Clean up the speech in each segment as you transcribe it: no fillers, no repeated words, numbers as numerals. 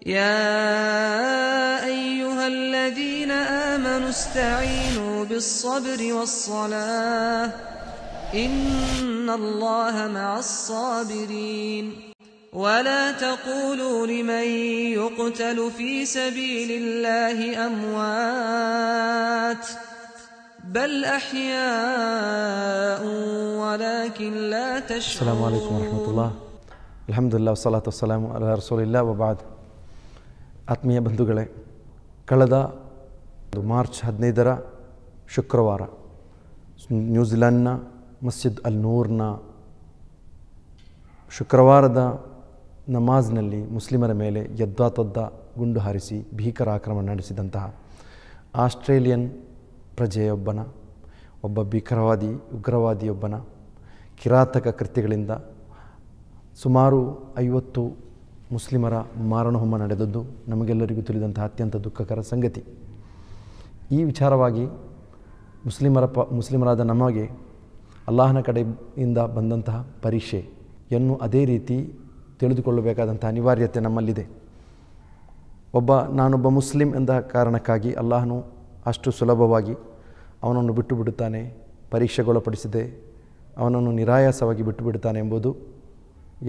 يا أيها الذين آمنوا استعينوا بالصبر والصلاة إن الله مع الصابرين ولا تقولوا لمن يقتل في سبيل الله أموات بل أحياء ولكن لا تشعرون. السلام عليكم ورحمة الله. ಅಲ್ಹಮ್ದುಲಿಲ್ಲಾಹ್ ವಸ್ಸಲಾತು ವಸ್ಸಲಾಮು ಅಲಾ ರಸೂಲಿಲ್ಲಾಹ್ ವಬಾದ್. ಆತ್ಮೀಯ ಬಂಧುಗಳೇ, ಕಳೆದ ಮಾರ್ಚ್ 15ರ ಶುಕ್ರವಾರ ನ್ಯೂಜಿಲೆಂಡ್ನ ಮಸ್ಜಿದ್ ಅಲ್ ನೂರ್ನ ಶುಕ್ರವಾರದ ನಮಾಜ್ನಲ್ಲಿ ಮುಸ್ಲಿಮರ ಮೇಲೆ ಯದ್ವಾತದ್ದ ಗುಂಡು ಹಾರಿಸಿ ಭೀಕರ ಆಕ್ರಮಣ ನಡೆಸಿದಂತಹ ಆಸ್ಟ್ರೇಲಿಯನ್ ಒಬ್ಬ ಭೀಕರವಾದಿ ಉಗ್ರವಾದಿಯೊಬ್ಬನ ಕಿರಾತಕ ಕೃತ್ಯಗಳಿಂದ ಸುಮಾರು 50 ಮುಸ್ಲಿಮರ ಮಾರಣಹೋಮ ನಡೆದದ್ದು ನಮಗೆಲ್ಲರಿಗೂ ತಿಳಿದಂತಹ ಅತ್ಯಂತ ದುಃಖಕರ ಸಂಗತಿ. ಈ ವಿಚಾರವಾಗಿ ಮುಸ್ಲಿಮರಾದ ನಮಗೆ ಅಲ್ಲಾಹನ ಕಡೆಯಿಂದ ಬಂದಂತಹ ಪರೀಕ್ಷೆಯನ್ನು ಅದೇ ರೀತಿ ತಿಳಿದುಕೊಳ್ಳಬೇಕಾದಂಥ ಅನಿವಾರ್ಯತೆ ನಮ್ಮಲ್ಲಿದೆ. ನಾನೊಬ್ಬ ಮುಸ್ಲಿಂ ಎಂದ ಕಾರಣಕ್ಕಾಗಿ ಅಲ್ಲಾಹನು ಅಷ್ಟು ಸುಲಭವಾಗಿ ಅವನನ್ನು ಬಿಟ್ಟು ಬಿಡುತ್ತಾನೆ, ಪರೀಕ್ಷೆಗೊಳಪಡಿಸದೆ ಅವನನ್ನು ನಿರಾಯಾಸವಾಗಿ ಬಿಟ್ಟು ಬಿಡುತ್ತಾನೆ ಎಂಬುದು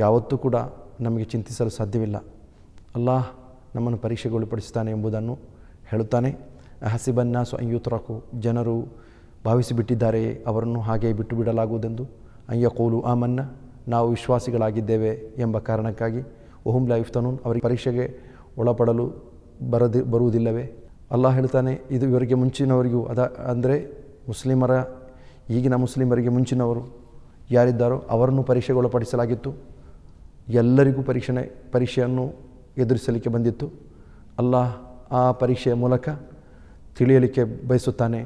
ಯಾವತ್ತೂ ಕೂಡ ನಮಗೆ ಚಿಂತಿಸಲು ಸಾಧ್ಯವಿಲ್ಲ. ಅಲ್ಲಾಹ್ ನಮ್ಮನ್ನು ಪರೀಕ್ಷೆಗೊಳಪಡಿಸುತ್ತಾನೆ ಎಂಬುದನ್ನು ಹೇಳುತ್ತಾನೆ. ಹಸಿಬನ್ನಾಸು ಅಯ್ಯುತ್ರಕು, ಜನರು ಭಾವಿಸಿಬಿಟ್ಟಿದ್ದಾರೆ ಅವರನ್ನು ಹಾಗೆ ಬಿಟ್ಟು ಬಿಡಲಾಗುವುದೆಂದು. ಅಯ್ಯಕೂಲು ಆಮನ್ನ, ನಾವು ವಿಶ್ವಾಸಿಗಳಾಗಿದ್ದೇವೆ ಎಂಬ ಕಾರಣಕ್ಕಾಗಿ. ಒಹುಂ ಲಾ ಯುಫ್ತನೂನ್, ಅವರಿಗೆ ಪರೀಕ್ಷೆಗೆ ಒಳಪಡಲು ಬರುವುದಿಲ್ಲವೇ? ಅಲ್ಲಾಹ್ ಹೇಳ್ತಾನೆ, ಇದು ಇವರಿಗೆ ಮುಂಚಿನವರಿಗೂ ಅಂದರೆ ಈಗಿನ ಮುಸ್ಲಿಮರಿಗೆ ಮುಂಚಿನವರು ಯಾರಿದ್ದಾರೋ ಅವರನ್ನು ಪರೀಕ್ಷೆಗೊಳಪಡಿಸಲಾಗಿತ್ತು. ಎಲ್ಲರಿಗೂ ಪರೀಕ್ಷೆಯನ್ನು ಎದುರಿಸಲಿಕ್ಕೆ ಬಂದಿತ್ತು. ಅಲ್ಲಾಹ್ ಆ ಪರೀಕ್ಷೆಯ ಮೂಲಕ ತಿಳಿಯಲಿಕ್ಕೆ ಬಯಸುತ್ತಾನೆ,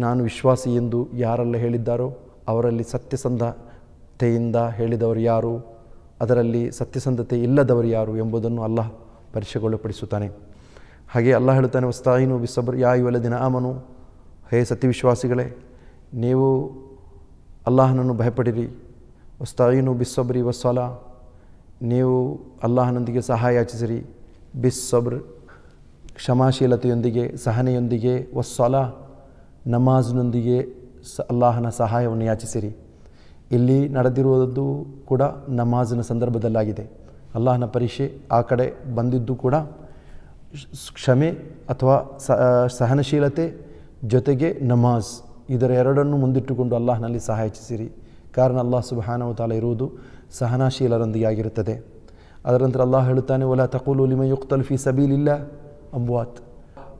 ನಾನು ವಿಶ್ವಾಸಿ ಎಂದು ಯಾರೆಲ್ಲ ಹೇಳಿದ್ದಾರೋ ಅವರಲ್ಲಿ ಸತ್ಯಸಂಧತೆಯಿಂದ ಹೇಳಿದವರು ಯಾರು, ಅದರಲ್ಲಿ ಸತ್ಯಸಂಧತೆ ಇಲ್ಲದವರು ಯಾರು ಎಂಬುದನ್ನು ಅಲ್ಲಾಹ್ ಪರೀಕ್ಷೆಗೊಳಪಡಿಸುತ್ತಾನೆ. ಹಾಗೆ ಅಲ್ಲಾಹ್ ಹೇಳುತ್ತಾನೆ, ವಸ್ತಾಯಿನು ಬಿಸ್ಸಬ್ರ್ ಯಾ ಅಯ್ಯುಹಲ್ಲದೀನ ಆಮನು, ಹೇ ಸತ್ಯವಿಶ್ವಾಸಿಗಳೇ ನೀವು ಅಲ್ಲಾಹನನ್ನು ಭಯಪಡಿರಿ. ವಸ್ತಾಯಿನು ಬಿಸ್ಸಬ್ರಿ ವಸ್ಸಲಾ, ನೀವು ಅಲ್ಲಾಹನೊಂದಿಗೆ ಸಹಾಯ ಯಾಚಿಸಿರಿ. ಬಿಸ್ಸಬ್ರ್ ಕ್ಷಮಾಶೀಲತೆಯೊಂದಿಗೆ, ಸಹನೆಯೊಂದಿಗೆ, ವಸ್ಸಲಾ ನಮಾಜ್ನೊಂದಿಗೆ ಅಲ್ಲಾಹನ ಸಹಾಯವನ್ನು ಯಾಚಿಸಿರಿ. ಇಲ್ಲಿ ನಡೆದಿರುವುದು ಕೂಡ ನಮಾಜ್ನ ಸಂದರ್ಭದಲ್ಲಾಗಿದೆ. ಅಲ್ಲಾಹನ ಪರೀಕ್ಷೆ ಆ ಕಡೆ ಬಂದಿದ್ದು ಕೂಡ ಕ್ಷಮೆ ಅಥವಾ ಸಹನಶೀಲತೆ ಜೊತೆಗೆ ನಮಾಜ್, ಇದರ ಎರಡನ್ನು ಮುಂದಿಟ್ಟುಕೊಂಡು ಅಲ್ಲಾಹನಲ್ಲಿ ಸಹಾಯ ಯಾಚಿಸಿರಿ. ಕಾರಣ ಅಲ್ಲಾಹ್ ಸುಬ್ಹಾನಹು ವ ತಆಲಾ ಇರುವುದು ಸಹನಶೀಲರೊಂದಿಗೆ ಆಗಿರುತ್ತದೆ. ಅದರ ನಂತರ ಅಲ್ಲಾಹ್ ಹೇಳುತ್ತಾನೆ, ವಲಾ ತಖೂಲು ಲಿಮನ್ ಯುಕ್ತಲ್ ಫೀ ಸಬೀಲಿಲ್ಲಾಹ್ ಅಮ್ವಾತ್,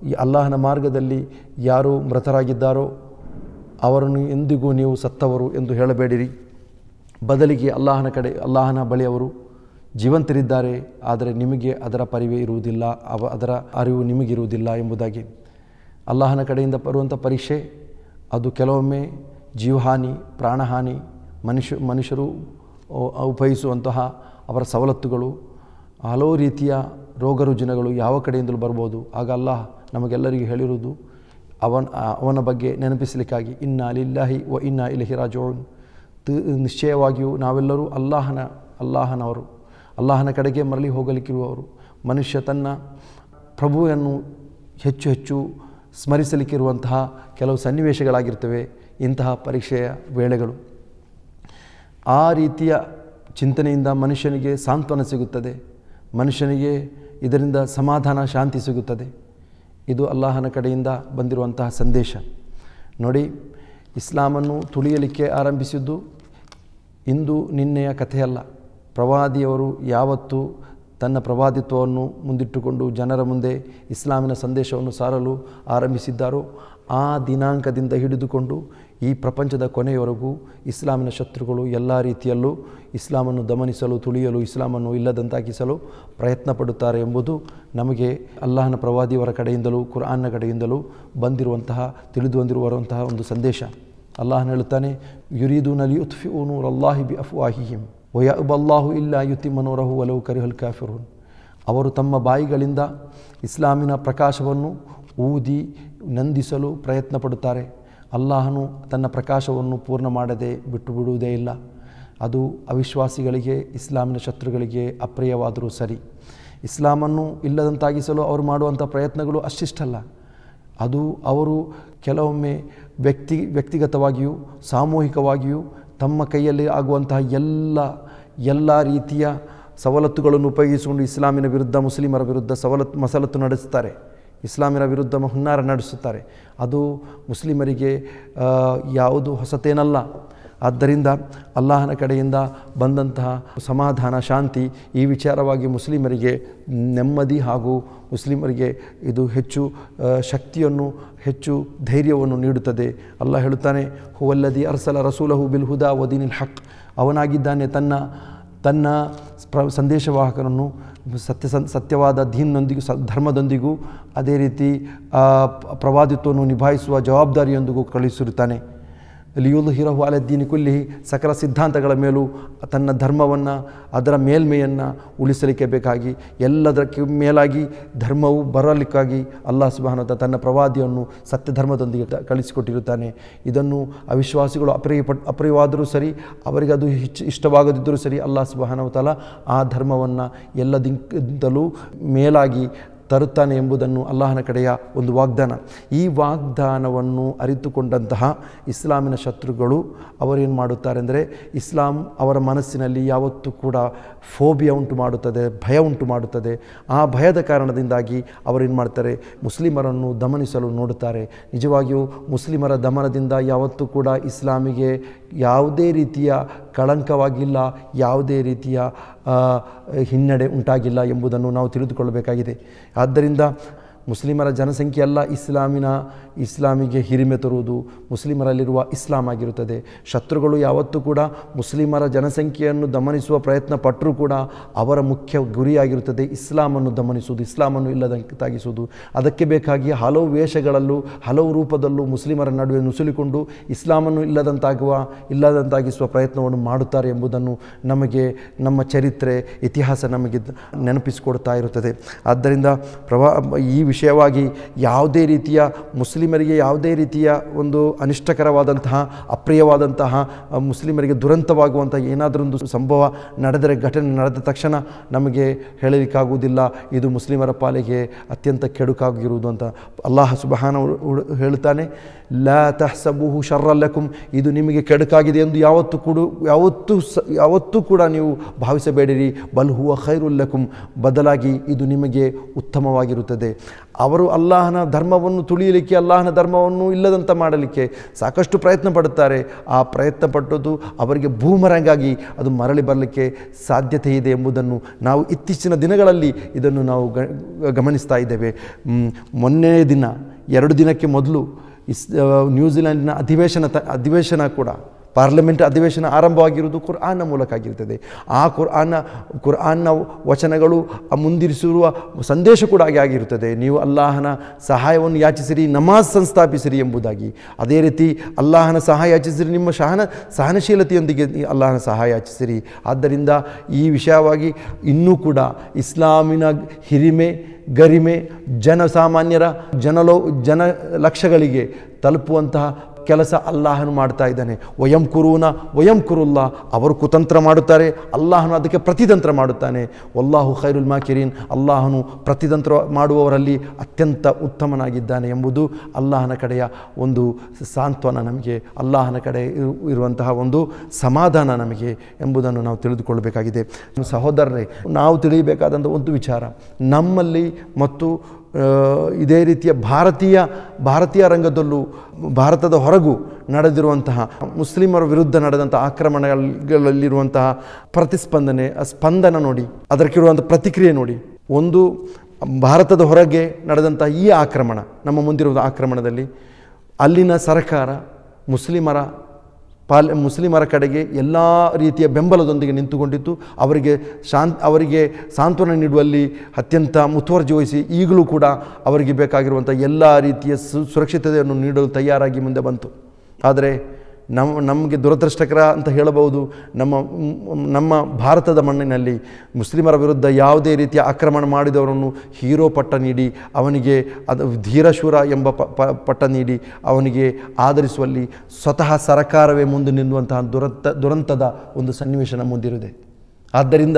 ಈ ಅಲ್ಲಾಹನ ಮಾರ್ಗದಲ್ಲಿ ಯಾರು ಮೃತರಾಗಿದ್ದಾರೋ ಅವರನ್ನು ಎಂದಿಗೂ ನೀವು ಸತ್ತವರು ಎಂದು ಹೇಳಬೇಡಿರಿ. ಬದಲಿಗೆ ಅಲ್ಲಾಹನ ಬಳಿ ಅವರು ಜೀವಂತರಿದ್ದಾರೆ, ಆದರೆ ನಿಮಗೆ ಅದರ ಪರಿವೇ ಇರುವುದಿಲ್ಲ, ಅದರ ಅರಿವು ನಿಮಗಿರುವುದಿಲ್ಲ ಎಂಬುದಾಗಿ. ಅಲ್ಲಾಹನ ಕಡೆಯಿಂದ ಬರುವಂಥ ಪರೀಕ್ಷೆ ಅದು ಕೆಲವೊಮ್ಮೆ ಜೀವಹಾನಿ, ಪ್ರಾಣಹಾನಿ, ಮನುಷ್ಯರು ಉಪಯೋಗಿಸುವಂತಹ ಅವರ ಸವಲತ್ತುಗಳು, ಹಲವು ರೀತಿಯ ರೋಗ ರುಜಿನಗಳು ಯಾವ ಕಡೆಯಿಂದಲೂ ಬರ್ಬೋದು. ಆಗ ಅಲ್ಲಾಹ್ ನಮಗೆಲ್ಲರಿಗೂ ಹೇಳಿರುವುದು ಅವನ ಬಗ್ಗೆ ನೆನಪಿಸಲಿಕ್ಕಾಗಿ, ಇನ್ನಾ ಲಿಲ್ಲಾಹಿ ವ ಇನ್ನಾ ಇಲೈಹಿ ರಾಜಿಊನ್, ನಿಶ್ಚಯವಾಗಿಯೂ ನಾವೆಲ್ಲರೂ ಅಲ್ಲಾಹನವರು, ಅಲ್ಲಾಹನ ಕಡೆಗೆ ಮರಳಿ ಹೋಗಲಿಕ್ಕಿರುವವರು. ಮನುಷ್ಯ ತನ್ನ ಪ್ರಭುವನ್ನು ಹೆಚ್ಚು ಹೆಚ್ಚು ಸ್ಮರಿಸಲಿಕ್ಕಿರುವಂತಹ ಕೆಲವು ಸನ್ನಿವೇಶಗಳಾಗಿರ್ತವೆ ಇಂತಹ ಪರೀಕ್ಷೆಯ ವೇಳೆಗಳು. ಆ ರೀತಿಯ ಚಿಂತನೆಯಿಂದ ಮನುಷ್ಯನಿಗೆ ಸಾಂತ್ವನ ಸಿಗುತ್ತದೆ, ಮನುಷ್ಯನಿಗೆ ಇದರಿಂದ ಸಮಾಧಾನ, ಶಾಂತಿ ಸಿಗುತ್ತದೆ. ಇದು ಅಲ್ಲಾಹನ ಕಡೆಯಿಂದ ಬಂದಿರುವಂತಹ ಸಂದೇಶ. ನೋಡಿ, ಇಸ್ಲಾಮನ್ನು ತುಳಿಯಲಿಕ್ಕೆ ಆರಂಭಿಸಿದ್ದು ಇಂದು ನಿನ್ನೆಯ ಕಥೆಯಲ್ಲ. ಪ್ರವಾದಿಯವರು ಯಾವತ್ತೂ ತನ್ನ ಪ್ರವಾದಿತ್ವವನ್ನು ಮುಂದಿಟ್ಟುಕೊಂಡು ಜನರ ಮುಂದೆ ಇಸ್ಲಾಮಿನ ಸಂದೇಶವನ್ನು ಸಾರಲು ಆರಂಭಿಸಿದ್ದಾರೋ ಆ ದಿನಾಂಕದಿಂದ ಹಿಡಿದುಕೊಂಡು ಈ ಪ್ರಪಂಚದ ಕೊನೆಯವರೆಗೂ ಇಸ್ಲಾಮಿನ ಶತ್ರುಗಳು ಎಲ್ಲ ರೀತಿಯಲ್ಲೂ ಇಸ್ಲಾಮನ್ನು ದಮನಿಸಲು, ತುಳಿಯಲು, ಇಸ್ಲಾಮನ್ನು ಇಲ್ಲದಂತಾಗಿಸಲು ಪ್ರಯತ್ನ ಪಡುತ್ತಾರೆ ಎಂಬುದು ನಮಗೆ ಅಲ್ಲಾಹನ ಪ್ರವಾದಿಯವರ ಕಡೆಯಿಂದಲೂ ಕುರ್ಆನ್ನ ಕಡೆಯಿಂದಲೂ ತಿಳಿದು ಬಂದಿರುವಂತಹ ಒಂದು ಸಂದೇಶ. ಅಲ್ಲಾಹನು ಹೇಳುತ್ತಾನೆ, ಯುರೀದೂನ ಲಿಯುತ್ಫಿಉ ನೂರಲ್ಲಾಹಿ ಬಿಅಫ್ವಾಹಿಹಿಮ್ ವಯಅಬಲ್ಲಾಹು ಇಲ್ಲಾ ಯುತಿಮ್ಮ ನೂರಹು ವಲೌ ಕರಿಹಲ್ ಕಾಫಿರೂನ್. ಅವರು ತಮ್ಮ ಬಾಯಿಗಳಿಂದ ಇಸ್ಲಾಮಿನ ಪ್ರಕಾಶವನ್ನು ಊದಿ ನಂದಿಸಲು ಪ್ರಯತ್ನ ಪಡುತ್ತಾರೆ. ಅಲ್ಲಾಹನು ತನ್ನ ಪ್ರಕಾಶವನ್ನು ಪೂರ್ಣ ಮಾಡದೆ ಬಿಟ್ಟು ಬಿಡುವುದೇ ಇಲ್ಲ. ಅದು ಅವಿಶ್ವಾಸಿಗಳಿಗೆ, ಇಸ್ಲಾಮಿನ ಶತ್ರುಗಳಿಗೆ ಅಪ್ರಿಯವಾದರೂ ಸರಿ. ಇಸ್ಲಾಮನ್ನು ಇಲ್ಲದಂತಾಗಿಸಲು ಅವರು ಮಾಡುವಂಥ ಪ್ರಯತ್ನಗಳು ಅಷ್ಟಿಷ್ಟಲ್ಲ. ಅದು ಅವರು ಕೆಲವೊಮ್ಮೆ ವ್ಯಕ್ತಿಗತವಾಗಿಯೂ ಸಾಮೂಹಿಕವಾಗಿಯೂ ತಮ್ಮ ಕೈಯಲ್ಲಿ ಆಗುವಂತಹ ಎಲ್ಲ ರೀತಿಯ ಸವಲತ್ತುಗಳನ್ನು ಉಪಯೋಗಿಸಿಕೊಂಡು ಇಸ್ಲಾಮಿನ ವಿರುದ್ಧ, ಮುಸ್ಲಿಮರ ವಿರುದ್ಧ ಮಸಲತ್ತು ನಡೆಸುತ್ತಾರೆ, ಇಸ್ಲಾಮಿನ ವಿರುದ್ಧ ಹುನ್ನಾರ ನಡೆಸುತ್ತಾರೆ. ಅದು ಮುಸ್ಲಿಮರಿಗೆ ಯಾವುದು ಹೊಸತೇನಲ್ಲ. ಆದ್ದರಿಂದ ಅಲ್ಲಾಹನ ಕಡೆಯಿಂದ ಬಂದಂತಹ ಸಮಾಧಾನ, ಶಾಂತಿ ಈ ವಿಚಾರವಾಗಿ ಮುಸ್ಲಿಮರಿಗೆ ನೆಮ್ಮದಿ ಹಾಗೂ ಮುಸ್ಲಿಮರಿಗೆ ಇದು ಹೆಚ್ಚು ಶಕ್ತಿಯನ್ನು, ಹೆಚ್ಚು ಧೈರ್ಯವನ್ನು ನೀಡುತ್ತದೆ. ಅಲ್ಲಾಹ್ ಹೇಳುತ್ತಾನೆ, ಹುವಲ್ಲದಿ ಅರ್ಸಲ ರಸೂಲಹು ಬಿಲ್ ಹುದಾ ವದೀನಿಲ್ ಹಕ್. ಅವನಾಗಿದ್ದಾನೆ ತನ್ನ ಸಂದೇಶವಾಹಕರನ್ನು ಸತ್ಯವಾದ ದೀನ್ನೊಂದಿಗೂ ಧರ್ಮದೊಂದಿಗೂ ಅದೇ ರೀತಿ ಪ್ರವಾದಿತ್ವವನ್ನು ನಿಭಾಯಿಸುವ ಜವಾಬ್ದಾರಿಯೊಂದಿಗೂ ಕಳುಹಿಸಿರುತ್ತಾನೆ. ಲಿಯುದ್ಹಿರಹು ಅಲಾ ದೀನಿ ಕುಲ್ಲಿಹಿ, ಸಕಲ ಸಿದ್ಧಾಂತಗಳ ಮೇಲೂ ತನ್ನ ಧರ್ಮವನ್ನು, ಅದರ ಮೇಲ್ಮೆಯನ್ನು ಉಳಿಸಲಿಕ್ಕೆ ಬೇಕಾಗಿ, ಎಲ್ಲದಕ್ಕೆ ಮೇಲಾಗಿ ಧರ್ಮವು ಬರಲಿಕ್ಕಾಗಿ ಅಲ್ಲಾಹ್ ಸುಬ್ಹಾನಹು ವ ತಆಲಾ ತನ್ನ ಪ್ರವಾದಿಯನ್ನು ಸತ್ಯ ಧರ್ಮದೊಂದಿಗೆ ಕಳಿಸಿಕೊಟ್ಟಿರುತ್ತಾನೆ. ಇದನ್ನು ಅವಿಶ್ವಾಸಿಗಳು ಅಪ್ರಿಯವಾದರೂ ಸರಿ, ಅವರಿಗೆ ಅದು ಇಷ್ಟವಾಗದಿದ್ದರೂ ಸರಿ, ಅಲ್ಲಾಹ್ ಸುಬ್ಹಾನಹು ವ ತಆಲಾ ಆ ಧರ್ಮವನ್ನು ಎಲ್ಲದಿಂದಲೂ ಮೇಲಾಗಿ ತರುತ್ತಾನೆ ಎಂಬುದನ್ನು ಅಲ್ಲಾಹನ ಕಡೆಯ ಒಂದು ವಾಗ್ದಾನ. ಈ ವಾಗ್ದಾನವನ್ನು ಅರಿತುಕೊಂಡಂತಹ ಇಸ್ಲಾಮಿನ ಶತ್ರುಗಳು ಅವರೇನು ಮಾಡುತ್ತಾರೆ ಅಂದರೆ, ಇಸ್ಲಾಂ ಅವರ ಮನಸ್ಸಿನಲ್ಲಿ ಯಾವತ್ತೂ ಕೂಡ ಫೋಬಿಯಾ ಉಂಟು ಮಾಡುತ್ತದೆ, ಭಯ ಉಂಟು ಮಾಡುತ್ತದೆ. ಆ ಭಯದ ಕಾರಣದಿಂದಾಗಿ ಅವರೇನು ಮಾಡ್ತಾರೆ, ಮುಸ್ಲಿಮರನ್ನು ದಮನಿಸಲು ನೋಡುತ್ತಾರೆ. ನಿಜವಾಗಿಯೂ ಮುಸ್ಲಿಮರ ದಮನದಿಂದ ಯಾವತ್ತೂ ಕೂಡ ಇಸ್ಲಾಮಿಗೆ ಯಾವುದೇ ರೀತಿಯ ಕಳಂಕವಾಗಿಲ್ಲ, ಯಾವುದೇ ರೀತಿಯ ಹಿನ್ನಡೆ ಉಂಟಾಗಿಲ್ಲ ಎಂಬುದನ್ನು ನಾವು ತಿಳಿದುಕೊಳ್ಳಬೇಕಾಗಿದೆ. ಆದ್ದರಿಂದ ಮುಸ್ಲಿಮರ ಜನಸಂಖ್ಯೆ ಅಲ್ಲ ಇಸ್ಲಾಮಿಗೆ ಹಿರಿಮೆ ತರುವುದು, ಮುಸ್ಲಿಮರಲ್ಲಿರುವ ಇಸ್ಲಾಂ ಆಗಿರುತ್ತದೆ. ಶತ್ರುಗಳು ಯಾವತ್ತೂ ಕೂಡ ಮುಸ್ಲಿಮರ ಜನಸಂಖ್ಯೆಯನ್ನು ದಮನಿಸುವ ಪ್ರಯತ್ನ ಪಟ್ಟರೂ ಕೂಡ ಅವರ ಮುಖ್ಯ ಗುರಿಯಾಗಿರುತ್ತದೆ ಇಸ್ಲಾಮನ್ನು ದಮನಿಸುವುದು, ಇಸ್ಲಾಮನ್ನು ಇಲ್ಲದಂತಾಗಿಸುವುದು. ಅದಕ್ಕೆ ಬೇಕಾಗಿ ಹಲವು ವೇಷಗಳಲ್ಲೂ ಹಲವು ರೂಪದಲ್ಲೂ ಮುಸ್ಲಿಮರ ನಡುವೆ ನುಸುಳಿಕೊಂಡು ಇಸ್ಲಾಮನ್ನು ಇಲ್ಲದಂತಾಗಿಸುವ ಪ್ರಯತ್ನವನ್ನು ಮಾಡುತ್ತಾರೆ ಎಂಬುದನ್ನು ನಮಗೆ ನಮ್ಮ ಚರಿತ್ರೆ, ಇತಿಹಾಸ ನಮಗೆ ನೆನಪಿಸಿಕೊಡ್ತಾ ಇರುತ್ತದೆ. ಆದ್ದರಿಂದ ಈ ವಿಷಯವಾಗಿ ಯಾವುದೇ ರೀತಿಯ ಮುಸ್ಲಿಮರಿಗೆ ಯಾವುದೇ ರೀತಿಯ ಒಂದು ಅನಿಷ್ಟಕರವಾದಂತಹ, ಅಪ್ರಿಯವಾದಂತಹ, ಮುಸ್ಲಿಮರಿಗೆ ದುರಂತವಾಗುವಂಥ ಏನಾದರೊಂದು ಸಂಭವ ಘಟನೆ ನಡೆದ ತಕ್ಷಣ ನಮಗೆ ಹೇಳಲಿಕ್ಕಾಗುವುದಿಲ್ಲ ಇದು ಮುಸ್ಲಿಮರ ಪಾಲಿಗೆ ಅತ್ಯಂತ ಕೆಡುಕಾಗಿರುವುದು ಅಂತ. ಅಲ್ಲಾಹ್ ಸುಬ್ಹಾನಹು ಹೇಳುತ್ತಾನೆ, ಲಾ ತಹ್ಸಬುಹು ಶರ್ರನ್ ಲಕುಂ, ಇದು ನಿಮಗೆ ಕೆಡುಕಾಗಿದೆ ಎಂದು ಯಾವತ್ತೂ ಕೂಡ ನೀವು ಭಾವಿಸಬೇಡಿರಿ. ಬಲ್ ಹುವ ಖೈರುಲ್ ಲಕುಂ, ಬದಲಾಗಿ ಇದು ನಿಮಗೆ ಉತ್ತಮವಾಗಿರುತ್ತದೆ. ಅವರು ಅಲ್ಲಾಹನ ಧರ್ಮವನ್ನು ತುಳಿಯಲಿಕ್ಕೆ, ಅಲ್ಲಾಹನ ಧರ್ಮವನ್ನು ಇಲ್ಲದಂತ ಮಾಡಲಿಕ್ಕೆ ಸಾಕಷ್ಟು ಪ್ರಯತ್ನ ಪಡುತ್ತಾರೆ. ಆ ಪ್ರಯತ್ನ ಪಟ್ಟದ್ದು ಅವರಿಗೆ ಬೂಮರಂಗಾಗಿ ಅದು ಮರಳಿ ಬರಲಿಕ್ಕೆ ಸಾಧ್ಯತೆ ಇದೆ ಎಂಬುದನ್ನು ನಾವು ಇತ್ತೀಚಿನ ದಿನಗಳಲ್ಲಿ ಇದನ್ನು ನಾವು ಗಮನಿಸ್ತಾ ಇದ್ದೇವೆ. ಮೊನ್ನೆ ದಿನ 2 ದಿನಕ್ಕೆ ಮೊದಲು ನ್ಯೂಜಿಲೆಂಡ್ನ ಅಧಿವೇಶನ ಕೂಡ, ಪಾರ್ಲಿಮೆಂಟ್ ಅಧಿವೇಶನ ಆರಂಭವಾಗಿರುವುದು ಕುರ್ಆನ್ನ ಮೂಲಕ ಆಗಿರುತ್ತದೆ. ಆ ಕುರ್ಆನ್ನ ವಚನಗಳು ಮುಂದಿರಿಸಿರುವ ಸಂದೇಶ ಕೂಡ ಆಗಿರುತ್ತದೆ. ನೀವು ಅಲ್ಲಾಹನ ಸಹಾಯವನ್ನು ಯಾಚಿಸಿರಿ, ನಮಾಜ್ ಸಂಸ್ಥಾಪಿಸಿರಿ ಎಂಬುದಾಗಿ. ಅದೇ ರೀತಿ ಅಲ್ಲಾಹನ ಸಹಾಯ ಯಾಚಿಸಿರಿ, ನಿಮ್ಮ ಸಹನಶೀಲತೆಯೊಂದಿಗೆ ಅಲ್ಲಾಹನ ಸಹಾಯ ಯಾಚಿಸಿರಿ. ಆದ್ದರಿಂದ ಈ ವಿಷಯವಾಗಿ ಇನ್ನೂ ಕೂಡ ಇಸ್ಲಾಮಿನ ಹಿರಿಮೆ, ಗರಿಮೆ ಜನಸಾಮಾನ್ಯರ ಜನಲಕ್ಷಗಳಿಗೆ ತಲುಪುವಂತಹ ಕೆಲಸ ಅಲ್ಲಾಹನು ಮಾಡ್ತಾ ಇದ್ದಾನೆ. ವಯಂಕುರುಲ್ಲಾ, ಅವರು ಕುತಂತ್ರ ಮಾಡುತ್ತಾರೆ, ಅಲ್ಲಾಹನು ಅದಕ್ಕೆ ಪ್ರತಿತಂತ್ರ ಮಾಡುತ್ತಾನೆ. ವಲ್ಲಾಹು ಖೈರುಲ್ ಮಾಕಿರೀನ್, ಅಲ್ಲಾಹನು ಪ್ರತಿತಂತ್ರ ಮಾಡುವವರಲ್ಲಿ ಅತ್ಯಂತ ಉತ್ತಮನಾಗಿದ್ದಾನೆ ಎಂಬುದು ಅಲ್ಲಾಹನ ಕಡೆಯ ಒಂದು ಸಾಂತ್ವನ ನಮಗೆ, ಅಲ್ಲಾಹನ ಕಡೆ ಇರುವಂತಹ ಒಂದು ಸಮಾಧಾನ ನಮಗೆ ಎಂಬುದನ್ನು ನಾವು ತಿಳಿದುಕೊಳ್ಳಬೇಕಾಗಿದೆ. ಸಹೋದರರೇ, ನಾವು ತಿಳಿಯಬೇಕಾದಂಥ ಒಂದು ವಿಚಾರ, ನಮ್ಮಲ್ಲಿ ಮತ್ತು ಇದೇ ರೀತಿಯ ಭಾರತೀಯ ರಂಗದಲ್ಲೂ ಭಾರತದ ಹೊರಗೂ ನಡೆದಿರುವಂತಹ ಮುಸ್ಲಿಮರ ವಿರುದ್ಧ ನಡೆದಂಥ ಆಕ್ರಮಣಗಳಲ್ಲಿರುವಂತಹ ಸ್ಪಂದನ ನೋಡಿ, ಅದಕ್ಕಿರುವಂಥ ಪ್ರತಿಕ್ರಿಯೆ ನೋಡಿ. ಒಂದು ಭಾರತದ ಹೊರಗೆ ನಡೆದಂಥ ಈ ಆಕ್ರಮಣ, ನಮ್ಮ ಮುಂದಿರುವ ಆಕ್ರಮಣದಲ್ಲಿ ಅಲ್ಲಿನ ಸರ್ಕಾರ ಮುಸ್ಲಿಮರ ಕಡೆಗೆ ಎಲ್ಲ ರೀತಿಯ ಬೆಂಬಲದೊಂದಿಗೆ ನಿಂತುಕೊಂಡಿತ್ತು. ಅವರಿಗೆ ಸಾಂತ್ವನ ನೀಡುವಲ್ಲಿ ಅತ್ಯಂತ ಮುತುವರ್ಜಿ ವಹಿಸಿ ಈಗಲೂ ಕೂಡ ಅವರಿಗೆ ಬೇಕಾಗಿರುವಂಥ ಎಲ್ಲ ರೀತಿಯ ಸುರಕ್ಷಿತತೆಯನ್ನು ನೀಡಲು ತಯಾರಾಗಿ ಮುಂದೆ ಬಂತು. ಆದರೆ ನಮಗೆ ದುರದೃಷ್ಟಕರ ಅಂತ ಹೇಳಬಹುದು, ನಮ್ಮ ಭಾರತದ ಮಣ್ಣಿನಲ್ಲಿ ಮುಸ್ಲಿಮರ ವಿರುದ್ಧ ಯಾವುದೇ ರೀತಿಯ ಆಕ್ರಮಣ ಮಾಡಿದವರನ್ನು ಹೀರೋ ಪಟ್ಟ ನೀಡಿ, ಅವನಿಗೆ ಧೀರಶೂರ ಎಂಬ ಪಟ್ಟ ನೀಡಿ ಅವನಿಗೆ ಆಧರಿಸುವಲ್ಲಿ ಸ್ವತಃ ಸರ್ಕಾರವೇ ಮುಂದೆ ನಿಲ್ಲುವಂತಹ ದುರಂತದ ಒಂದು ಸನ್ನಿವೇಶ ನಮ್ಮ ಮುಂದಿರುತ್ತದೆ. ಆದ್ದರಿಂದ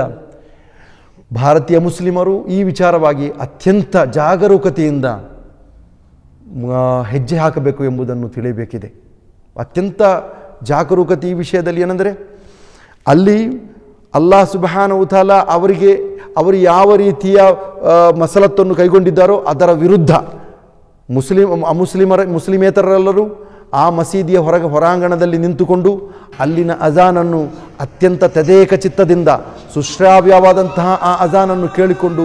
ಭಾರತೀಯ ಮುಸ್ಲಿಮರು ಈ ವಿಚಾರವಾಗಿ ಅತ್ಯಂತ ಜಾಗರೂಕತೆಯಿಂದ ಹೆಜ್ಜೆ ಹಾಕಬೇಕು ಎಂಬುದನ್ನು ತಿಳಿಯಬೇಕಿದೆ. ಅತ್ಯಂತ ಜಾಗರೂಕತೆ ಈ ವಿಷಯದಲ್ಲಿ ಏನೆಂದರೆ, ಅಲ್ಲಿ ಅಲ್ಲಾಹ್ ಸುಬ್ಹಾನಹು ತಆಲಾ ಅವರು ಯಾವ ರೀತಿಯ ಮಸಲತ್ತನ್ನು ಕೈಗೊಂಡಿದ್ದಾರೋ ಅದರ ವಿರುದ್ಧ ಮುಸ್ಲಿಮೇತರರೆಲ್ಲರೂ ಆ ಮಸೀದಿಯ ಹೊರಾಂಗಣದಲ್ಲಿ ನಿಂತುಕೊಂಡು ಅಲ್ಲಿನ ಅಜಾನನ್ನು ಅತ್ಯಂತ ತದೇಕ ಚಿತ್ತದಿಂದ ಸುಶ್ರಾವ್ಯವಾದಂತಹ ಆ ಅಜಾನನ್ನು ಕೇಳಿಕೊಂಡು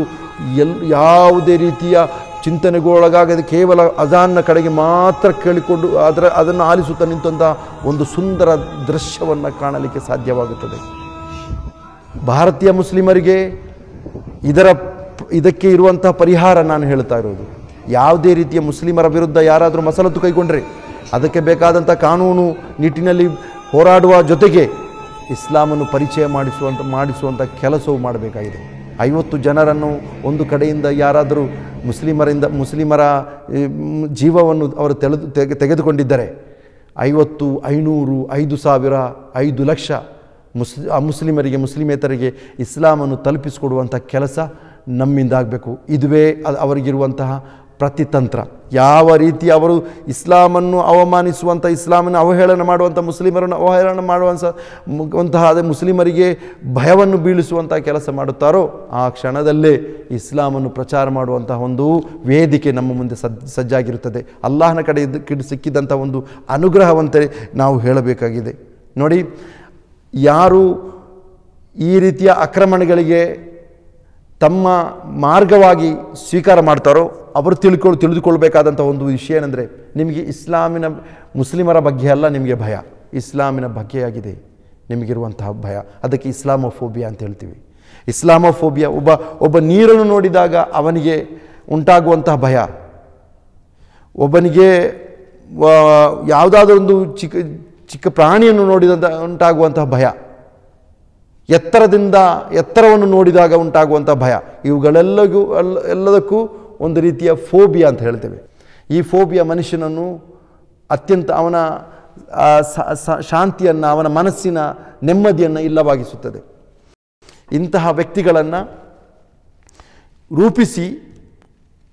ಯಾವುದೇ ರೀತಿಯ ಚಿಂತನೆಗೊಳಗಾಗದೆ ಕೇವಲ ಅಜಾನ್ನ ಕಡೆಗೆ ಮಾತ್ರ ಕೇಳಿಕೊಂಡು ಅದನ್ನು ಆಲಿಸುತ್ತಾ ನಿಂತಹ ಒಂದು ಸುಂದರ ದೃಶ್ಯವನ್ನು ಕಾಣಲಿಕ್ಕೆ ಸಾಧ್ಯವಾಗುತ್ತದೆ. ಭಾರತೀಯ ಮುಸ್ಲಿಮರಿಗೆ ಇದಕ್ಕೆ ಇರುವಂತಹ ಪರಿಹಾರ ನಾನು ಹೇಳ್ತಾ ಇರೋದು, ಯಾವುದೇ ರೀತಿಯ ಮುಸ್ಲಿಮರ ವಿರುದ್ಧ ಯಾರಾದರೂ ಮಸಲತ್ತು ಕೈಗೊಂಡ್ರೆ ಅದಕ್ಕೆ ಕಾನೂನು ನಿಟ್ಟಿನಲ್ಲಿ ಹೋರಾಡುವ ಜೊತೆಗೆ ಇಸ್ಲಾಮನ್ನು ಪರಿಚಯ ಮಾಡಿಸುವಂಥ ಕೆಲಸವು ಮಾಡಬೇಕಾಗಿದೆ. 50 ಜನರನ್ನು ಒಂದು ಕಡೆಯಿಂದ ಯಾರಾದರೂ ಮುಸ್ಲಿಮರ ಜೀವವನ್ನು ಅವರು ತೆಗೆದುಕೊಂಡಿದ್ದರೆ 50, 500, 5,000, 5 ಲಕ್ಷ ಮುಸ್ಲಿಮರಿಗೆ ಮುಸ್ಲಿಮೇತರಿಗೆ ಇಸ್ಲಾಮನ್ನು ತಲುಪಿಸಿಕೊಡುವಂಥ ಕೆಲಸ ನಮ್ಮಿಂದ ಆಗಬೇಕು. ಇದುವೇ ಅವರಿಗಿರುವಂತಹ ಪ್ರತಿತಂತ್ರ. ಯಾವ ರೀತಿ ಅವರು ಇಸ್ಲಾಮನ್ನು ಅವಮಾನಿಸುವಂಥ, ಇಸ್ಲಾಮನ್ನು ಅವಹೇಳನ ಮಾಡುವಂಥ, ಮುಸ್ಲಿಮರನ್ನು ಅವಹೇಳನ ಮಾಡುವಂತಹ ಅದೇ ಮುಸ್ಲಿಮರಿಗೆ ಭಯವನ್ನು ಬೀಳಿಸುವಂಥ ಕೆಲಸ ಮಾಡುತ್ತಾರೋ ಆ ಕ್ಷಣದಲ್ಲೇ ಇಸ್ಲಾಮನ್ನು ಪ್ರಚಾರ ಮಾಡುವಂತಹ ಒಂದು ವೇದಿಕೆ ನಮ್ಮ ಮುಂದೆ ಸಜ್ಜಾಗಿರುತ್ತದೆ. ಅಲ್ಲಾಹನ ಕಡೆ ಸಿಕ್ಕಿದಂಥ ಒಂದು ಅನುಗ್ರಹವಂತೆ ನಾವು ಹೇಳಬೇಕಾಗಿದೆ. ನೋಡಿ, ಯಾರು ಈ ರೀತಿಯ ಆಕ್ರಮಣಗಳಿಗೆ ತಮ್ಮ ಮಾರ್ಗವಾಗಿ ಸ್ವೀಕಾರ ಮಾಡ್ತಾರೋ ಅವರು ತಿಳಿದುಕೊಳ್ಬೇಕಾದಂಥ ಒಂದು ವಿಷಯ ಏನೆಂದರೆ, ನಿಮಗೆ ಮುಸ್ಲಿಮರ ಬಗ್ಗೆ ಅಲ್ಲ ನಿಮಗೆ ಭಯ, ಇಸ್ಲಾಮಿನ ಬಗ್ಗೆಯಾಗಿದೆ ನಿಮಗಿರುವಂತಹ ಭಯ. ಅದಕ್ಕೆ ಇಸ್ಲಾಮೋಫೋಬಿಯಾ ಅಂತ ಹೇಳ್ತೀವಿ. ಇಸ್ಲಾಮೋಫೋಬಿಯಾ ಒಬ್ಬ ನೀರನ್ನು ನೋಡಿದಾಗ ಅವನಿಗೆ ಉಂಟಾಗುವಂತಹ ಭಯ, ಒಬ್ಬನಿಗೆ ಯಾವುದಾದ್ರೊಂದು ಚಿಕ್ಕ ಪ್ರಾಣಿಯನ್ನು ನೋಡಿದಂಥ ಉಂಟಾಗುವಂತಹ ಭಯ, ಎತ್ತರವನ್ನು ನೋಡಿದಾಗ ಉಂಟಾಗುವಂಥ ಭಯ, ಎಲ್ಲದಕ್ಕೂ ಒಂದು ರೀತಿಯ ಫೋಬಿಯಾ ಅಂತ ಹೇಳ್ತೇವೆ. ಈ ಫೋಬಿಯಾ ಮನುಷ್ಯನನ್ನು ಅತ್ಯಂತ ಅವನ ಶಾಂತಿಯನ್ನು, ಅವನ ಮನಸ್ಸಿನ ನೆಮ್ಮದಿಯನ್ನು ಇಲ್ಲವಾಗಿಸುತ್ತದೆ. ಇಂತಹ ವ್ಯಕ್ತಿಗಳನ್ನು ರೂಪಿಸಿ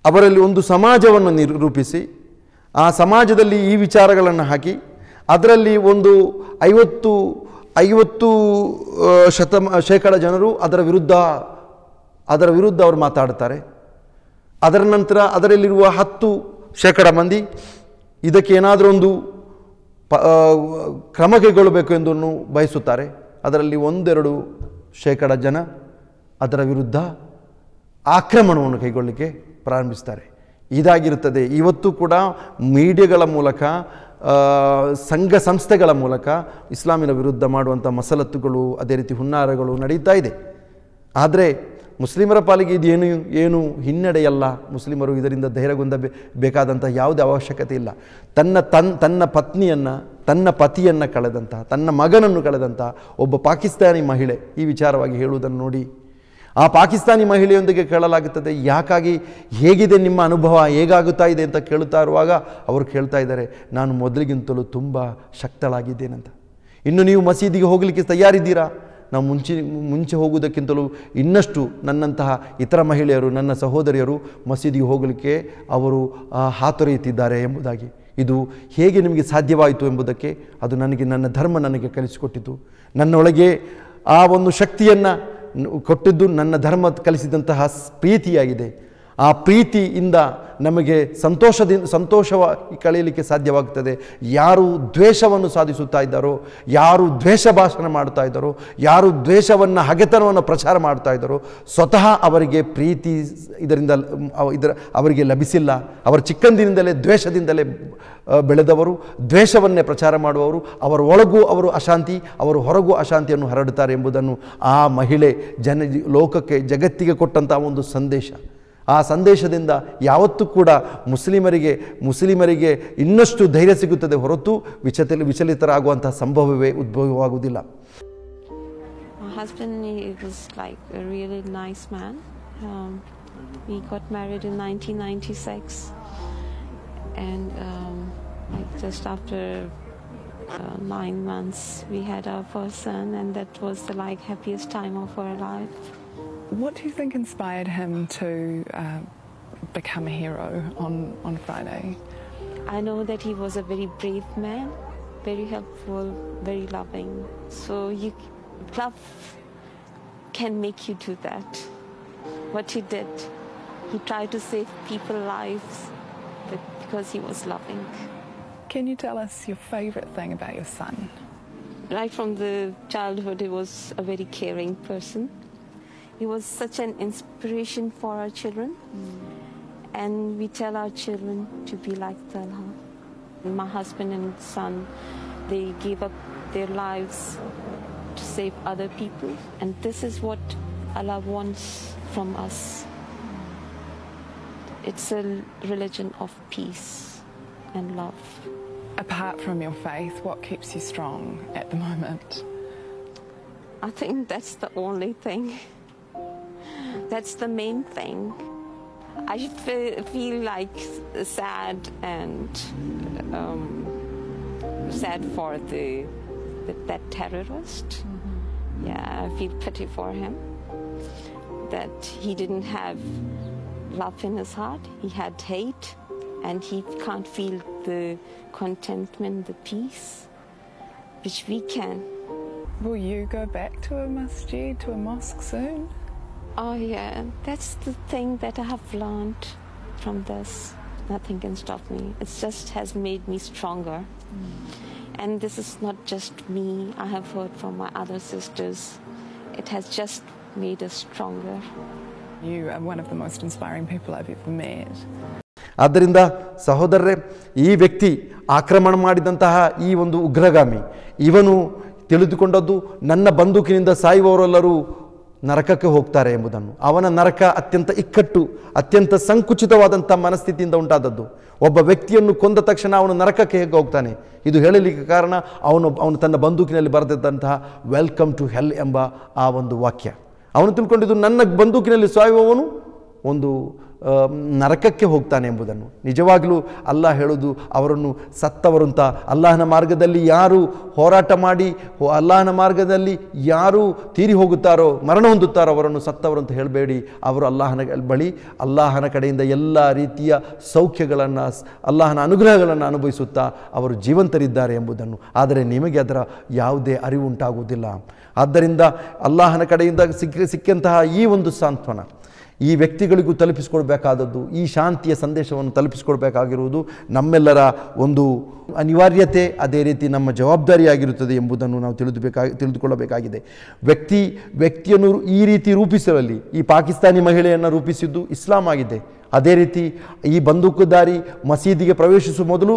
ಅವರಲ್ಲಿ ಒಂದು ಸಮಾಜವನ್ನು ರೂಪಿಸಿ ಆ ಸಮಾಜದಲ್ಲಿ ಈ ವಿಚಾರಗಳನ್ನು ಹಾಕಿ ಅದರಲ್ಲಿ ಒಂದು 50% ಜನರು ಅದರ ವಿರುದ್ಧ ಅವರು ಮಾತಾಡ್ತಾರೆ. ಅದರ ನಂತರ ಅದರಲ್ಲಿರುವ 10% ಮಂದಿ ಇದಕ್ಕೆ ಏನಾದರೂ ಒಂದು ಕ್ರಮ ಕೈಗೊಳ್ಳಬೇಕು ಎಂದು ಬಯಸುತ್ತಾರೆ. ಅದರಲ್ಲಿ 1-2% ಜನ ಅದರ ವಿರುದ್ಧ ಆಕ್ರಮಣವನ್ನು ಕೈಗೊಳ್ಳಲಿಕ್ಕೆ ಪ್ರಾರಂಭಿಸ್ತಾರೆ. ಇದಾಗಿರುತ್ತದೆ. ಇವತ್ತು ಕೂಡ ಮೀಡಿಯಾಗಳ ಮೂಲಕ, ಸಂಘ ಸಂಸ್ಥೆಗಳ ಮೂಲಕ ಇಸ್ಲಾಮಿನ ವಿರುದ್ಧ ಮಾಡುವಂಥ ಮಸಲತ್ತುಗಳು, ಅದೇ ರೀತಿ ಹುನ್ನಾರಗಳು ನಡೀತಾ ಇದೆ. ಆದರೆ ಮುಸ್ಲಿಮರ ಪಾಲಿಗೆ ಏನು ಹಿನ್ನಡೆಯಲ್ಲ. ಮುಸ್ಲಿಮರು ಇದರಿಂದ ಧೈರ್ಯಗೊಂಡಬೇಕಾದಂಥ ಯಾವುದೇ ಅವಶ್ಯಕತೆ ಇಲ್ಲ. ತನ್ನ ಪತ್ನಿಯನ್ನು, ತನ್ನ ಪತಿಯನ್ನು ಕಳೆದಂಥ, ತನ್ನ ಮಗನನ್ನು ಕಳೆದಂಥ ಒಬ್ಬ ಪಾಕಿಸ್ತಾನಿ ಮಹಿಳೆ ಈ ವಿಚಾರವಾಗಿ ಹೇಳುವುದನ್ನು ನೋಡಿ ಆ ಪಾಕಿಸ್ತಾನಿ ಮಹಿಳೆಯೊಂದಿಗೆ ಕೇಳಲಾಗುತ್ತದೆ, ಹೇಗಿದೆ ನಿಮ್ಮ ಅನುಭವ, ಹೇಗಾಗುತ್ತಾ ಇದೆ ಅಂತ ಕೇಳುತ್ತಾ ಇರುವಾಗ ಅವರು ಕೇಳ್ತಾ ಇದ್ದಾರೆ, ನಾನು ಮೊದಲಿಗಿಂತಲೂ ತುಂಬ ಶಕ್ತಳಾಗಿದ್ದೇನಂತ. ಇನ್ನು ನೀವು ಮಸೀದಿಗೆ ಹೋಗಲಿಕ್ಕೆ ತಯಾರಿದ್ದೀರಾ? ನಾವು ಮುಂಚೆ ಹೋಗುವುದಕ್ಕಿಂತಲೂ ಇನ್ನಷ್ಟು ನನ್ನಂತಹ ಇತರ ಮಹಿಳೆಯರು, ನನ್ನ ಸಹೋದರಿಯರು ಮಸೀದಿಗೆ ಹೋಗಲಿಕ್ಕೆ ಅವರು ಹಾತೊರೆಯುತ್ತಿದ್ದಾರೆ ಎಂಬುದಾಗಿ. ಇದು ಹೇಗೆ ನಿಮಗೆ ಸಾಧ್ಯವಾಯಿತು ಎಂಬುದಕ್ಕೆ ನನ್ನ ಧರ್ಮ ನನಗೆ ಕಲಿಸಿಕೊಟ್ಟಿತು. ನನ್ನೊಳಗೆ ಆ ಒಂದು ಶಕ್ತಿಯನ್ನು ಕೊಟ್ಟಿದ್ದು ನನ್ನ ಧರ್ಮ ಕಲಿಸಿದಂತಹ ಪ್ರೀತಿಯಾಗಿದೆ. ಆ ಪ್ರೀತಿಯಿಂದ ನಮಗೆ ಸಂತೋಷವಾಗಿ ಕಳೆಯಲಿಕ್ಕೆ ಸಾಧ್ಯವಾಗುತ್ತದೆ. ಯಾರು ದ್ವೇಷವನ್ನು ಸಾಧಿಸುತ್ತಾ ಇದ್ದಾರೋ, ಯಾರು ದ್ವೇಷ ಭಾಷಣ ಮಾಡ್ತಾ ಇದ್ದಾರೋ, ಯಾರು ದ್ವೇಷವನ್ನು, ಹಗೆತನವನ್ನು ಪ್ರಚಾರ ಮಾಡ್ತಾ ಇದ್ದಾರೋ, ಸ್ವತಃ ಅವರಿಗೆ ಪ್ರೀತಿ ಅವರಿಗೆ ಲಭಿಸಿಲ್ಲ. ಅವರ ಚಿಕ್ಕಂದಿನಿಂದಲೇ ದ್ವೇಷದಿಂದಲೇ ಬೆಳೆದವರು, ದ್ವೇಷವನ್ನೇ ಪ್ರಚಾರ ಮಾಡುವವರು, ಅವರ ಒಳಗೂ ಅವರು ಅಶಾಂತಿ, ಅವರ ಹೊರಗೂ ಅಶಾಂತಿಯನ್ನು ಹರಡುತ್ತಾರೆ ಎಂಬುದನ್ನು ಆ ಮಹಿಳೆ ಲೋಕಕ್ಕೆ, ಜಗತ್ತಿಗೆ ಕೊಟ್ಟಂಥ ಒಂದು ಸಂದೇಶ. ಆ ಸಂದೇಶದಿಂದ ಯಾವತ್ತೂ ಕೂಡ ಮುಸ್ಲಿಮರಿಗೆ ಇನ್ನಷ್ಟು ಧೈರ್ಯ ಸಿಗುತ್ತದೆ ಹೊರತು ವಿಚಲಿತರಾಗುವಂತಹ ಸಂಭವವೇ ಉದ್ಭವವಾಗುವುದಿಲ್ಲ. My husband, he was like a really nice man. We got married in 1996 and like just after 9 months we had our first son, and that was the happiest time of our life. What do you think inspired him to become a hero on Friday? I know that he was a very brave man, very helpful, very loving. So love can make you do that. What he did, he tried to save people's lives because he was loving. Can you tell us your favourite thing about your son? Right from the childhood, he was a very caring person. He was such an inspiration for our children. And we tell our children to be like Talha. My husband and son, they gave up their lives to save other people. And this is what Allah wants from us. It's a religion of peace and love. Apart from your faith, what keeps you strong at the moment? I think that's the only thing. That's the main thing. I feel like sad and sad for that terrorist. Yeah, I feel pity for him. That he didn't have love in his heart. He had hate, and he can't feel the contentment, the peace, which we can. Will you go back to a masjid, to a mosque soon? Oh yeah, that's the thing that I have learned from this. Nothing can stop me. It just has made me stronger. And this is not just me. I have heard from my other sisters. It has just made us stronger. You are one of the most inspiring people I've ever met. ಆದ್ದರಿಂದ ಸಹೋದರರೇ, ಈ ವ್ಯಕ್ತಿ ಆಕ್ರಮಣ ಮಾಡಿದಂತಹ ಈ ಒಂದು ಉಗ್ರಗಾಮಿ, ಇವನು ತಿಳಿದುಕೊಂಡದ್ದು ನನ್ನ ಬಂದೂಕಿನಿಂದ ಸಾಯುವವರೆಲ್ಲರೂ ನರಕಕ್ಕೆ ಹೋಗ್ತಾರೆ ಎಂಬುದನ್ನು. ಅವನ ನರಕ ಅತ್ಯಂತ ಇಕ್ಕಟ್ಟು, ಅತ್ಯಂತ ಸಂಕುಚಿತವಾದಂಥ ಮನಸ್ಥಿತಿಯಿಂದ ಉಂಟಾದದ್ದು. ಒಬ್ಬ ವ್ಯಕ್ತಿಯನ್ನು ಕೊಂದ ತಕ್ಷಣ ಅವನು ನರಕಕ್ಕೆ ಹೇಗೆ ಹೋಗ್ತಾನೆ, ಇದು ಹೇಳಲಿಕ್ಕೆ ಕಾರಣ ಅವನು ತನ್ನ ಬಂದೂಕಿನಲ್ಲಿ ಬರೆದಿದ್ದಂತಹ ವೆಲ್ಕಮ್ ಟು ಹೆಲ್ ಎಂಬ ಆ ಒಂದು ವಾಕ್ಯ. ಅವನು ತಿಳ್ಕೊಂಡಿದ್ದು ನನ್ನ ಬಂದೂಕಿನಲ್ಲಿ ಸಾಯುವವನು ಒಂದು ನರಕಕ್ಕೆ ಹೋಗ್ತಾನೆ ಎಂಬುದನ್ನು. ನಿಜವಾಗಲೂ ಅಲ್ಲಾಹ್ ಹೇಳೋದು ಅವರನ್ನು ಸತ್ತವರು ಅಂತ. ಅಲ್ಲಾಹನ ಮಾರ್ಗದಲ್ಲಿ ಯಾರು ಹೋರಾಟ ಮಾಡಿ ಅಲ್ಲಾಹನ ಮಾರ್ಗದಲ್ಲಿ ಯಾರು ತೀರಿ ಹೋಗುತ್ತಾರೋ, ಮರಣ ಹೊಂದುತ್ತಾರೋ ಅವರನ್ನು ಸತ್ತವರು ಅಂತ ಹೇಳಬೇಡಿ. ಅವರು ಅಲ್ಲಾಹನ ಬಳಿ ಅಲ್ಲಾಹನ ಕಡೆಯಿಂದ ಎಲ್ಲ ರೀತಿಯ ಸೌಖ್ಯಗಳನ್ನು, ಅಲ್ಲಾಹನ ಅನುಗ್ರಹಗಳನ್ನು ಅನುಭವಿಸುತ್ತಾ ಅವರು ಜೀವಂತರಿದ್ದಾರೆ ಎಂಬುದನ್ನು. ಆದರೆ ನಿಮಗೆ ಅದರ ಯಾವುದೇ ಅರಿವು ಉಂಟಾಗುವುದಿಲ್ಲ. ಆದ್ದರಿಂದ ಅಲ್ಲಾಹನ ಕಡೆಯಿಂದ ಸಿಕ್ಕಂತಹ ಈ ಒಂದು ಸಾಂತ್ವನ ಈ ವ್ಯಕ್ತಿಗಳಿಗೂ ತಲುಪಿಸಿಕೊಡ್ಬೇಕಾದದ್ದು, ಈ ಶಾಂತಿಯ ಸಂದೇಶವನ್ನು ತಲುಪಿಸಿಕೊಡ್ಬೇಕಾಗಿರುವುದು ನಮ್ಮೆಲ್ಲರ ಒಂದು ಅನಿವಾರ್ಯತೆ, ಅದೇ ರೀತಿ ನಮ್ಮ ಜವಾಬ್ದಾರಿಯಾಗಿರುತ್ತದೆ ಎಂಬುದನ್ನು ನಾವು ತಿಳಿದುಕೊಳ್ಳಬೇಕಾಗಿದೆ. ವ್ಯಕ್ತಿಯನ್ನು ಈ ರೀತಿ ರೂಪಿಸುವಲ್ಲಿ ಈ ಪಾಕಿಸ್ತಾನಿ ಮಹಿಳೆಯನ್ನು ರೂಪಿಸಿದ್ದು ಇಸ್ಲಾಂ ಆಗಿದೆ. ಅದೇ ರೀತಿ ಈ ಬಂದೂಕುದಾರಿ ಮಸೀದಿಗೆ ಪ್ರವೇಶಿಸುವ ಮೊದಲು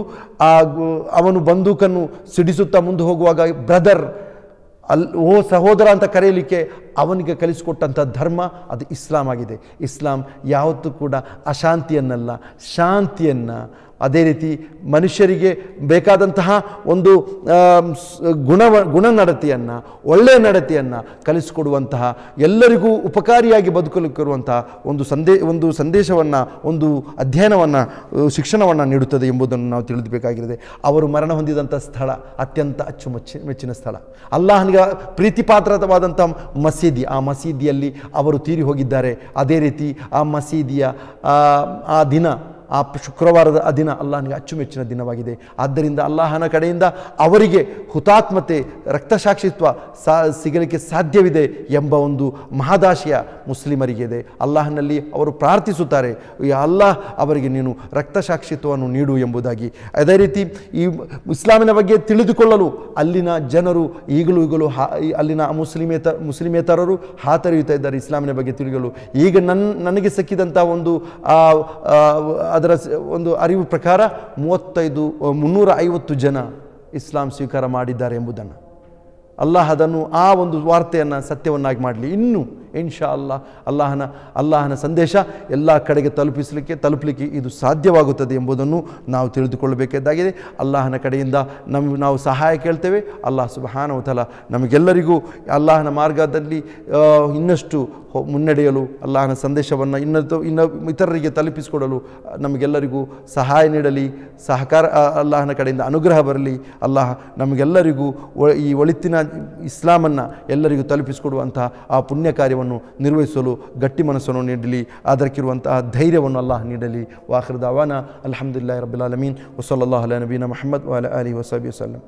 ಅವನು ಬಂದೂಕನ್ನು ಸಿಡಿಸುತ್ತಾ ಮುಂದೆ ಹೋಗುವಾಗ ಬ್ರದರ್ ಓ ಸಹೋದರ ಅಂತ ಕರೆಯಲಿಕ್ಕೆ ಅವನಿಗೆ ಕಲಿಸಿಕೊಟ್ಟಂಥ ಧರ್ಮ ಅದು ಇಸ್ಲಾಂ ಆಗಿದೆ. ಇಸ್ಲಾಂ ಯಾವತ್ತೂ ಕೂಡ ಅಶಾಂತಿಯನ್ನಲ್ಲ, ಶಾಂತಿಯನ್ನು, ಅದೇ ರೀತಿ ಮನುಷ್ಯರಿಗೆ ಬೇಕಾದಂತಹ ಒಂದು ಗುಣನಡತೆಯನ್ನು, ಒಳ್ಳೆಯ ನಡತೆಯನ್ನು ಕಲಿಸಿಕೊಡುವಂತಹ, ಎಲ್ಲರಿಗೂ ಉಪಕಾರಿಯಾಗಿ ಬದುಕಲಿಕ್ಕಿರುವಂತಹ ಒಂದು ಸಂದೇಶವನ್ನು, ಒಂದು ಅಧ್ಯಯನವನ್ನು, ಶಿಕ್ಷಣವನ್ನು ನೀಡುತ್ತದೆ ಎಂಬುದನ್ನು ನಾವು ತಿಳಿದಬೇಕಾಗಿದೆ. ಅವರು ಮರಣ ಹೊಂದಿದಂಥ ಸ್ಥಳ ಅತ್ಯಂತ ಅಚ್ಚುಮೆಚ್ಚಿನ ಸ್ಥಳ, ಅಲ್ಲಾಹನಿಗೆ ಪ್ರೀತಿಪಾತ್ರವಾದಂಥ ಮಸೀದಿ. ಆ ಮಸೀದಿಯಲ್ಲಿ ಅವರು ತೀರಿ ಹೋಗಿದ್ದಾರೆ. ಅದೇ ರೀತಿ ಆ ಮಸೀದಿಯ ಆ ದಿನ, ಆ ಶುಕ್ರವಾರದ ಆ ದಿನ ಅಲ್ಲಾಹನಿಗೆ ಅಚ್ಚುಮೆಚ್ಚಿನ ದಿನವಾಗಿದೆ. ಆದ್ದರಿಂದ ಅಲ್ಲಾಹನ ಕಡೆಯಿಂದ ಅವರಿಗೆ ಹುತಾತ್ಮತೆ, ರಕ್ತಸಾಕ್ಷಿತ್ವ ಸಿಗಲಿಕ್ಕೆ ಸಾಧ್ಯವಿದೆ ಎಂಬ ಒಂದು ಮಹದಾಶಯ ಮುಸ್ಲಿಮರಿಗೆ ಇದೆ. ಅಲ್ಲಾಹನಲ್ಲಿ ಅವರು ಪ್ರಾರ್ಥಿಸುತ್ತಾರೆ, ಅಲ್ಲಾಹ್ ಅವರಿಗೆ ನೀನು ರಕ್ತಸಾಕ್ಷಿತ್ವವನ್ನು ನೀಡು ಎಂಬುದಾಗಿ. ಅದೇ ರೀತಿ ಈ ಇಸ್ಲಾಮಿನ ಬಗ್ಗೆ ತಿಳಿದುಕೊಳ್ಳಲು ಅಲ್ಲಿನ ಜನರು ಈಗಲೂ ಅಲ್ಲಿನ ಮುಸ್ಲಿಮೇತರರು ಹಾತೊರೆಯುತ್ತಾ ಇದ್ದಾರೆ ಇಸ್ಲಾಮಿನ ಬಗ್ಗೆ ತಿಳಿಯಲು. ಈಗ ನನಗೆ ಸಿಕ್ಕಿದಂಥ ಅದರ ಒಂದು ಅರಿವು ಪ್ರಕಾರ 350 ಜನ ಇಸ್ಲಾಂ ಸ್ವೀಕಾರ ಮಾಡಿದ್ದಾರೆ ಎಂಬುದನ್ನು. ಅಲ್ಲಾಹ್ ಅದನ್ನು ಆ ಒಂದು ವಾರ್ತೆಯನ್ನು ಸತ್ಯವನ್ನಾಗಿ ಮಾಡಲಿ. ಇನ್ನೂ ಇನ್ಶಾ ಅಲ್ಲಾಹನ ಸಂದೇಶ ಎಲ್ಲ ಕಡೆಗೆ ತಲುಪಲಿಕ್ಕೆ ಇದು ಸಾಧ್ಯವಾಗುತ್ತದೆ ಎಂಬುದನ್ನು ನಾವು ತಿಳಿದುಕೊಳ್ಳಬೇಕಾಗಿದೆ. ಅಲ್ಲಾಹನ ಕಡೆಯಿಂದ ನಾವು ಸಹಾಯ ಕೇಳ್ತೇವೆ. ಅಲ್ಲಾಹ್ ಸುಬ್ಹಾನಹು ವ ತಆಲಾ ನಮಗೆಲ್ಲರಿಗೂ ಅಲ್ಲಾಹನ ಮಾರ್ಗದಲ್ಲಿ ಇನ್ನಷ್ಟು ಮುನ್ನಡೆಯಲು, ಅಲ್ಲಾಹನ ಸಂದೇಶವನ್ನು ಇತರರಿಗೆ ತಲುಪಿಸಿಕೊಡಲು ನಮಗೆಲ್ಲರಿಗೂ ಸಹಾಯ ನೀಡಲಿ, ಸಹಕಾರ ಅಲ್ಲಾಹನ ಕಡೆಯಿಂದ ಅನುಗ್ರಹ ಬರಲಿ. ಅಲ್ಲಾಹ್ ನಮಗೆಲ್ಲರಿಗೂ ಈ ಒಳಿತಿನ ಇಸ್ಲಾಮನ್ನು ಎಲ್ಲರಿಗೂ ತಲುಪಿಸಿಕೊಡುವಂತಹ ಆ ಪುಣ್ಯ ಕಾರ್ಯವನ್ನು ಕಾರ್ಯವನ್ನು ನಿರ್ವಹಿಸಲು ಗಟ್ಟಿ ಮನಸ್ಸನ್ನು ನೀಡಲಿ, ಅದಕ್ಕಿರುವಂತಹ ಧೈರ್ಯವನ್ನು ಅಲ್ಲಾಹ್ ನೀಡಲಿ. ವಾಖಿರ್ ದಾವಾನಾ ಅಲ್ಹಮ್ದುಲಿಲ್ಲಾಹಿ ರಬ್ಬಿಲ್ ಆಲಮೀನ್. ವಸಲ್ಲಲ್ಲಾಹು ಅಲಾ ನಬೀನಾ ಮುಹಮ್ಮದ್ ವ ಅಲಾ ಆಲಿಹಿ ವಸಹ್ಬಿಹಿ ವಸಲ್ಲಂ.